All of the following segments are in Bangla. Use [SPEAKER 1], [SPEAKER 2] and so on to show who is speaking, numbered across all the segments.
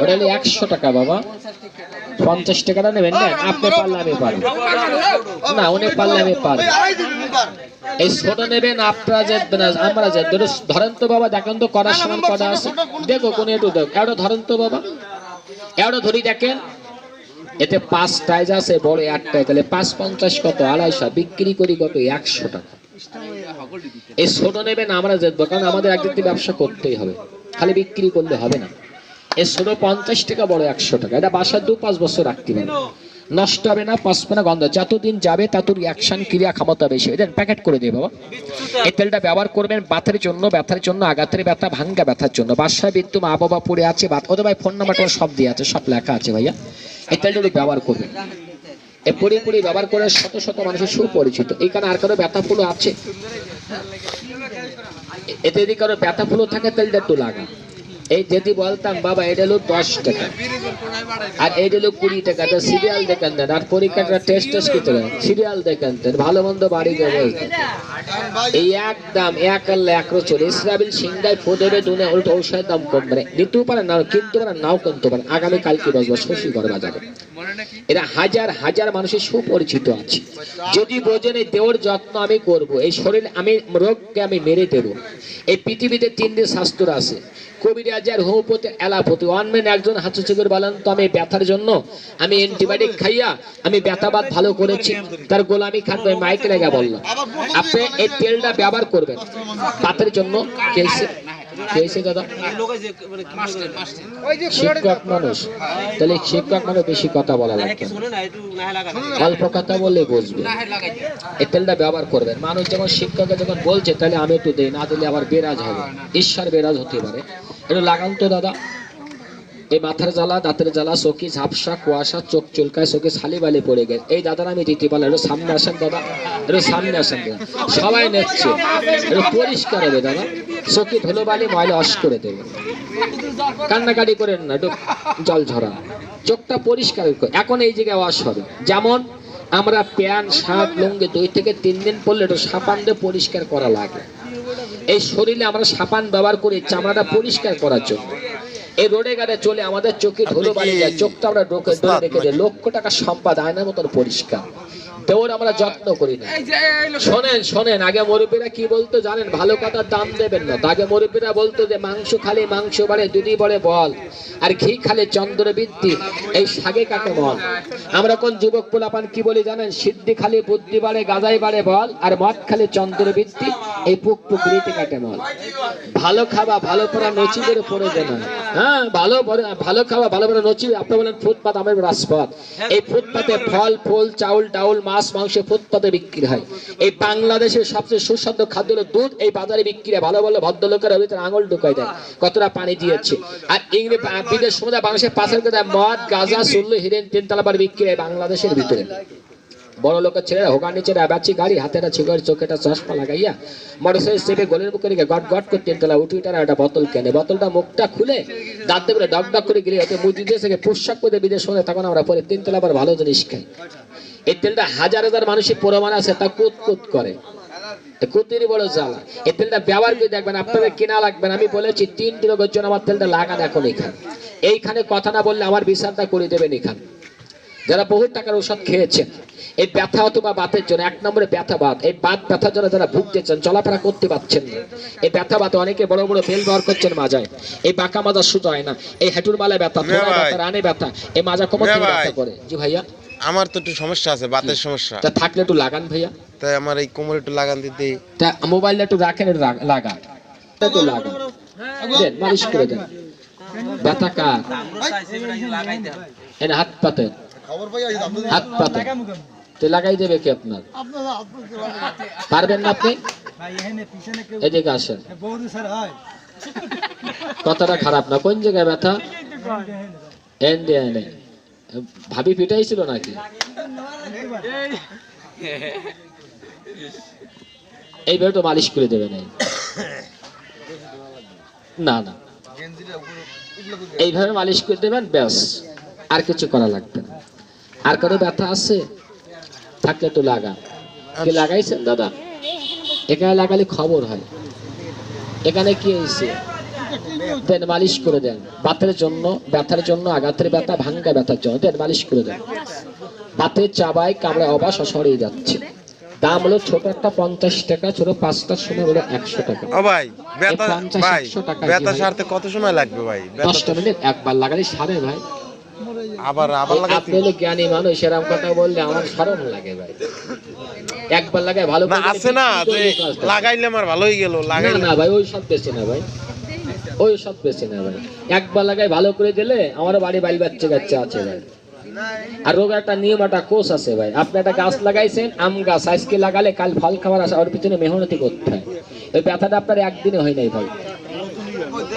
[SPEAKER 1] ওটা 100 টাকা বাবা, 50 টাকাটা নেবেন না? আপনি পারলে আমি পারবো না, উনি পারলে আমি পারবো। এই ছোট নেবেন আপনারা যেতেন, আমরা যে ধরেন তো বাবা, দেখেন তো করার সমান কটা আছে, দেখো কোন একটু দেখো, এটা ধরেন তো বাবা, এটা ধরি দেখেন, এতে 5 টাইজ আছে, বড় 8টায়, তাহলে 5 50 কত, 250, বিক্রি করি কত, 100 টাকা। এই ছোট নেবেন আমরা যেত, কারণ আমাদের একদিকে ব্যবসা করতেই হবে, খালি বিক্রি করলে হবে না। এই ছোট 50 টাকা, বড় 100 টাকা। এটা বাসায় 2-5 বছর রাখতে পারবে, নষ্ট হবে না, পচবে না, গন্ধ যতদিন যাবে ততদিন অ্যাকশন ক্রিয়া ক্ষমতা বেশি। এটা প্যাকেট করে দিয়ে বাবা। এই তেলটা ব্যবহার করবেন বাতের জন্য, ব্যথার জন্য, আঘাতের ব্যথা, ভাঙ্গা ব্যথার জন্য। বাসায় বিদ্যু মা বাবা পড়ে আছে, ওদের ভাই ফোন নাম্বারটা সব দিয়ে আছে, সব লেখা আছে ভাইয়া। এই তেলটা ব্যবহার করবেন, এই পুরি ব্যবহার করে শত শত মানুষের সুপরিচিত। এইখানে আর কারো ব্যথা ফুলো আছে? এতে যদি কারো ব্যথা ফুলো থাকে, তেলটা একটু লাগা। এই যদি বলতাম বাবা এটা হলো 10 টাকা আর এইটা হলো 20 টাকা, সিরিয়াল দেখেন দেন, আর পরীক্ষাটা টেস্ট করতে হবে, সিরিয়াল দেখেন দেন, ভালো মন্দ বাড়ি দেবে। এই একদম 1 ইসরাবিল সিংহাই ফোদেবে দুনে উল্টো ঔষধের দাম কম, মানে নিতেও পারেন না, কিনতে পারেন নাও কিনতে পারেন। আগামী কালকে বসবো শশীগড় বাজারে। এরা হাজার হাজার মানুষের সুপরিচিত আছে। যদি বোঝেন এই দেওয়ার যত্ন আমি করব, এই শরীর আমি রোগকে আমি মেরে দেব। এই পৃথিবীতে 3টি শাস্ত্র আছে, কবিরাজ আর হোমিওপ্যাথি, অ্যালোপ্যাথি। অনমেন একজন হাসুচি করে বলেন তো, আমি ব্যথার জন্য আমি অ্যান্টিবায়োটিক খাইয়া আমি ব্যথাবাদ ভালো করেছি, তার গোলামি খাটবে, মাইক লেগে বললাম। আপনি এই তেলটা ব্যবহার করবেন বাতের জন্য। কেসে দাদা শিক্ষক মানুষ, তাহলে শিক্ষক মানুষ বেশি কথা বলা লাগবে, অল্প কথা বললে বুঝবে। এই তেলটা ব্যবহার করবেন। মানুষ যখন শিক্ষককে যখন বলছে, তাহলে আমি একটু দেই, না দিলে আবার বেরাজ হবে, ঈশ্বর বেরাজ হতে পারে। একটু লাগান তো দাদা। এই মাথার জ্বালা, দাঁতের জ্বালা, চোখে ঝাপসা, কুয়াশা, চোখ চুলকায়, চোখে ছালি বালি পড়ে গেছে, এই দাদার আমি দিতে পারলাম। একটু সামনে আসেন দাদা, একটু সামনে আসেন দাদা, সবাই নিচ্ছে, একটু পরিষ্কার হবে দাদা, চোখে ধুলো বালি ময়লা অস করে দেবে, কান্নাকাটি করেন না, একটু জল ঝরা, চোখটা পরিষ্কার। এখন এই জায়গায় ওয়াশ হবে। যেমন আমরা প্যান্ট শার্ট লুঙ্গি 2 থেকে 3 দিন পরলে একটু সাবান দিয়ে পরিষ্কার করা লাগে। এই শরীরে আমরা সাবান ব্যবহার করি চামড়াটা পরিষ্কার করার জন্য। এই রোডে গাড়ে চলে আমাদের চোখে ধুলো বালি যায়, চোখটা আমরা রেখে দিই, লক্ষ টাকা সম্পদ আয়নার মতন পরিষ্কার। দেওয়ার আমরা যত্ন করি না। শোনেন, আগে মুরব্বীরা কি বলতো জানেন? ভালো কথার দাম দেবেন না। আগে মুরব্বীরা বলতো যে মাংস খালে মাংস বাড়ে, দুধি বড়ে বল, আর ঘি খালে চন্দ্র বৃদ্ধি, এই শাগে কাকে বল। আমরা কোন যুবক পোলাপান কি বলি জানেন? সিদ্ধি খালি বুদ্ধি বাড়ে, গাজাই বাড়ে বল, আর মদ খালে চন্দ্র বৃদ্ধি, এই পুক পুকুরিতে কাটে বল। ভালো খাওয়া ভালো পড়া নচিদের পড়ে দেন। হ্যাঁ, ভালো খাওয়া ভালো পড়া নচি। আপনি বলেন ফুটপাত আমের রাজপথ, এই ফুটপাতে ফল ফুল চাউল ডাউল মাছ মাংস ফুটপাতে বিক্রি হয়। এই বাংলাদেশের সবচেয়ে সুস্বাদু খাদ্য হলো দুধ, এই বাজারে বিক্রি হয়। ভালো ভালো ভদ্রলোকেরা ভিতরে আঙুল ঢুকাই দেয়, কতটা পানি দিয়েছে। আর বিদেশ সমুদ্র বাংলাদেশের পাশের কথা মদ গাঁজা সুল্লু হিরেন 3 বার বিক্রি হয় বাংলাদেশের ভিতরে। বড় লোকের ছেলেরা হোগার নিচে বেচি গাড়ি, হাতেরা ছিগর, চোখেটা চশমা লাগাইয়া মোটরসাইকেল চেপে গোলের বুকে রেখে গট গট করে 3 তলা উঠি টানা একটা বোতল কেনে। বোতলটা মুখটা খুলে দাঁত দিয়ে ডক ডক করে গিলে হতে মুজি দিয়ে থেকে পোশাক করে বিদেশ শুনে, তখন আমরা পরে 3 তলা আবার ভালো জিনিস খাই। এই তেলটা হাজার হাজার মানুষের প্রমাণ আছে, তা কুত কুত করে, কুতিরই বড় জ্বালা। এই তেলটা ব্যবহার করে দেখবেন, আপনাদের কেনা লাগবেন। আমি বলেছি 3টি রোগের জন্য আমার তেলটা লাগান এখন এইখানে কথা না বললে আমার বিচারটা করে দেবেন এখানে। যারা বহু টাকার ঔষধ খেয়েছেন এই ব্যথা অথবা বাতের জন্য, 1 নম্বরে ব্যথা বাত, এই বাত ব্যথার জন্য যারা ভুগতেছেন, চলাফেরা করতে পারছেন না, এই ব্যথা বাতে অনেকে বড় বড় বেল ব্যবহার করছেন মাজায়, এই বাঁকা মাজা সুতো হয় না, এই হাঁটুর মালায় ব্যথা, থোড়া ব্যথা, রানে ব্যথা, এই মাজা কোমর থেকে ব্যথা করে। জি ভাইয়া,
[SPEAKER 2] আমার তো একটু সমস্যা আছে, বাতের সমস্যা।
[SPEAKER 1] তা থাকলে একটু লাগান ভাইয়া,
[SPEAKER 2] তাই আমার এই কোমরে একটু লাগান দিতে।
[SPEAKER 1] তা মোবাইলটা একটু রাখেন, লাগান, একটু লাগান দেন, মালিশ করে দেন। ব্যথা কার? এনে হাত পাতে, হাত পাতে তো লাগাই দেবে কি আপনার? পারবেন না আপনি? এদিকে আসেন, কথাটা খারাপ না। কোন জায়গায় ব্যথা? এনে ভাবি পিটাইছিল নাকি? এইভাবে তো মালিশ করে দেবে না, না এইভাবে মালিশ করে দেবেন, ব্যাস, আর কিছু করা লাগবে না। আর কারো ব্যথা আছে থাকলে তো লাগান। কি লাগাইছেন দাদা? এখানে লাগালে খবর হয়। এখানে কি হয়েছে? দেন মালিশ করে দেন। বাতের জন্য, ব্যথার জন্য, আঘাতের ব্যথা, ভাঙ্গা ব্যথার জন্য দেন মালিশ করে দেন। বাতের চাবায় কামড়ে অবাস সরিয়ে যাচ্ছে। দাম হলো ছোট একটা 50 টাকা, ছোট 5টার সময় হলো 100 টাকা।
[SPEAKER 2] ও ভাই ব্যথা,
[SPEAKER 1] 50
[SPEAKER 2] ভাই
[SPEAKER 1] 100 টাকা
[SPEAKER 2] ব্যথা সারতে কত সময় লাগবে ভাই?
[SPEAKER 1] 10টা মিনিট একবার লাগালে সারে ভাই।
[SPEAKER 2] আবার লাগাতে
[SPEAKER 1] আপনি হলো জ্ঞানী মানুষ, এরকম কথা বললে আমার শরম লাগে ভাই। একবার লাগায় ভালো
[SPEAKER 2] না
[SPEAKER 1] করে
[SPEAKER 2] আছে না যে লাগাইলে আমার ভালোই গেল, লাগাইলে
[SPEAKER 1] না ভাই, ওই সব বেশি না ভাই, ওই সব বেশি না ভাই। একবার লাগায় ভালো করে দিলে আমার বাড়ি বাড়ি বাচ্চা আছে ভাই। আর রোগ একটা নিয়ম, একটা কোষ আছে ভাই। আপনি একটা গাছ লাগাইছেন, আম গাছ, আজকে লাগালে কাল ফল খাবার আসে, ওর পিছনে মেহনতি করতে হয়। ওই ব্যথাটা আপনার একদিনে হয় নাই ভাই,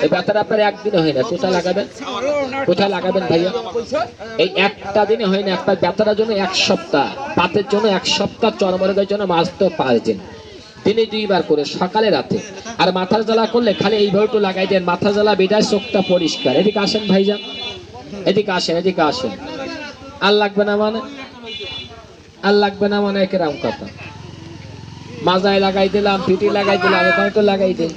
[SPEAKER 1] এই ব্যথাটা আপনার একদিনে হয় না। কোথায় লাগাবেন, কোথায় লাগাবেন ভাইয়া? এই একটা দিনে হয় না। একটা ব্যথাটার জন্য 1 সপ্তাহ, পাতের জন্য 1 সপ্তাহ, চর্মরোগের জন্য মাত্র 5 দিন, দিনে 2 বার করে, সকালে রাতে। আর মাথার জ্বালা করলে খালি এইভাবে একটু লাগাই দেন, মাথার জ্বালা বেজায়, চোখটা পরিষ্কার। এদিকে আসেন ভাইজান, এদিকে আসেন, এদিকে আসেন। আর লাগবে না মানে, আর লাগবে না মানে একেরাম কথা। মাজায় লাগাই দিলাম, পিঠে লাগাই দিলাম, ওখানে তো লাগাই দিই।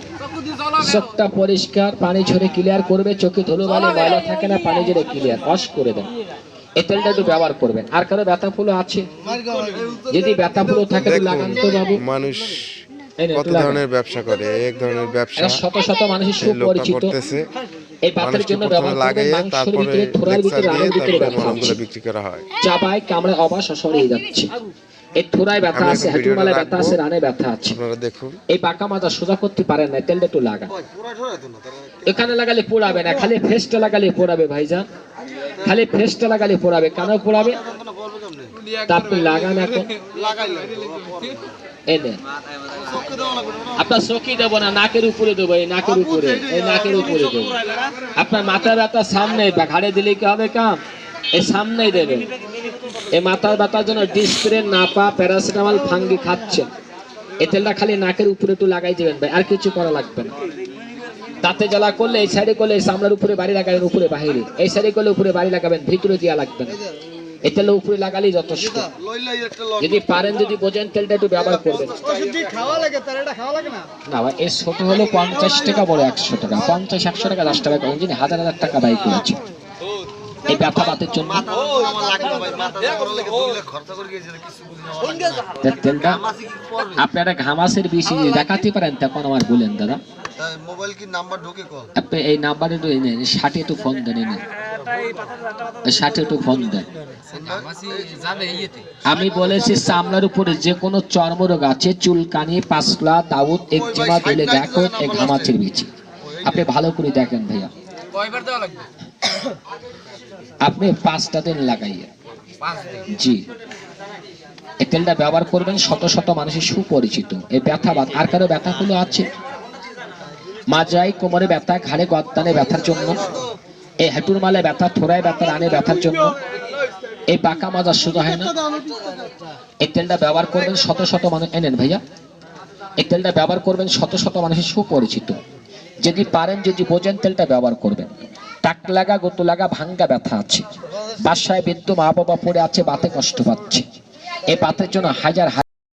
[SPEAKER 1] চোখটা পরিষ্কার, পানি ঝরে ক্লিয়ার করবে। চোখে ধুলোবালি ময়লা থাকে না, পানি ঝরে ক্লিয়ার ওয়াশ করে দেন। এই তেলটা একটু ব্যবহার করবেন। আর কারো ব্যথা ফুলো আছে? যদি ব্যথা ফুলো থাকে তো লাগান তো বাবু।
[SPEAKER 2] মানুষ
[SPEAKER 1] এই নে,
[SPEAKER 2] কত
[SPEAKER 1] একটু লাগান।
[SPEAKER 2] ধরনের ব্যবসা করে, এক ধরনের ব্যবসা
[SPEAKER 1] এরা শত শত মানুষের
[SPEAKER 2] এই লোকটা
[SPEAKER 1] সুপরিচিত।
[SPEAKER 2] করতেছে।
[SPEAKER 1] এই ব্যথার
[SPEAKER 2] মানুষকে
[SPEAKER 1] জন্য
[SPEAKER 2] প্রথমে
[SPEAKER 1] ব্যবহার করবেন
[SPEAKER 2] লাগিয়ে
[SPEAKER 1] মাংসের
[SPEAKER 2] তারপরে
[SPEAKER 1] ভিতরে, থোড়ার ভিতরে,
[SPEAKER 2] লেকচার
[SPEAKER 1] রানের
[SPEAKER 2] দিয়ে
[SPEAKER 1] ভিতরে
[SPEAKER 2] তারপরে
[SPEAKER 1] ব্যথা
[SPEAKER 2] মলমগুলো
[SPEAKER 1] আছে।
[SPEAKER 2] বিক্রি করা হয়।
[SPEAKER 1] চাবায় কামড়ে অবাস সরিয়ে যাচ্ছে। এই থোড়ায় ব্যথা
[SPEAKER 2] আমি
[SPEAKER 1] আছে,
[SPEAKER 2] এখন
[SPEAKER 1] হাঁটুর মালায়
[SPEAKER 2] ভিডিওটা
[SPEAKER 1] ব্যথা আছে,
[SPEAKER 2] রাখবো,
[SPEAKER 1] রানে ব্যথা আছে।
[SPEAKER 2] আপনারা দেখুন।
[SPEAKER 1] এই বাঁকা মাজা সোজা করতে পারেন না, তেলটা একটু লাগা। এখানে লাগালে পোড়াবে না, খালি ফেসটা লাগালে পোড়াবে ভাইজান, খালি ফেসটা লাগালে পোড়াবে। কেন পোড়াবে? তা আপনি লাগান এখন। এই নেন, আপনার চোখে দেবো না, নাকের উপরে দেবো, এই নাকের উপরে, এই নাকের উপরে দেবো। আপনার মাথা ব্যথা সামনে, ঘাড়ে দিলে কি হবে কাম? এই সামনেই দেবেন। এই মাথার ব্যথার জন্য ডিসপ্রিন, নাপা, প্যারাসিটামল, ফাঙ্গি খাচ্ছেন। এই তেলটা খালি নাকের উপরে একটু লাগাই দিবেন ভাই, আর কিছু করা লাগবে না। দাঁতে জ্বালা করলে এই সাইডে করলে এই সামলার উপরে বাড়ি লাগাবেন, উপরে বাহিরে। এই সাইডে করলে উপরে বাড়ি লাগাবেন, ভিতরে দিয়া লাগবে না। এই তেলটা উপরে লাগালেই যথেষ্ট। যদি পারেন, যদি বোঝেন, তেলটা একটু ব্যবহার করবেন। না ভাই, এই ছোট হলো 50 টাকা, বড় 100 টাকা। 50 100 টাকা 10 টাকা কম, যিনি হাজার হাজার টাকা ব্যয় করেছে এই ব্যথা বাতের জন্য। তেলটা আপনি একটা ঘামাসের বেশি দেখাতে পারেন, তখন আমার বলেন দাদা।
[SPEAKER 3] মোবাইল কি নাম্বার ঢোকে কল?
[SPEAKER 1] আপনি এই নাম্বারে একটু 60 একটু ফোন দেন, 60 একটু ফোন দেন। আমি বলেছি চামড়ার উপরে যে কোনো চর্মরোগ আছে, চুলকানি, পাসলা, দাউদ, একজিমা দিলে দেখো এই ঘামাচির বেশি। আপনি ভালো করে দেখেন ভাইয়া, আপনি 5টা দিন লাগাইয়ে, জি এই তেলটা ব্যবহার করবেন। শত শত মানুষের সুপরিচিত এই ব্যথা। আর কারো ব্যথা গুলো আছে? মাজায়, কোমরে ব্যথা, ঘাড়ে গর্দানে ব্যথার জন্য, এই হাঁটুর মালে ব্যথা, থোড়ায় ব্যথা, রানে ব্যথার জন্য, এই বাঁকা মাজা সোজা হয় না, এই তেলটা ব্যবহার করবেন। শত শত মানুষ, এনেন ভাইয়া, এই তেলটা ব্যবহার করবেন। শত শত মানুষের সুপরিচিত। যদি পারেন, যদি বোঝেন, তেলটা ব্যবহার করবেন। টাক লাগা, গতু লাগা, ভাঙ্গা ব্যথা আছে, বাসায় বৃদ্ধ মা বাবা পড়ে আছে, বাতে কষ্ট পাচ্ছে, এই বাতের জন্য হাজার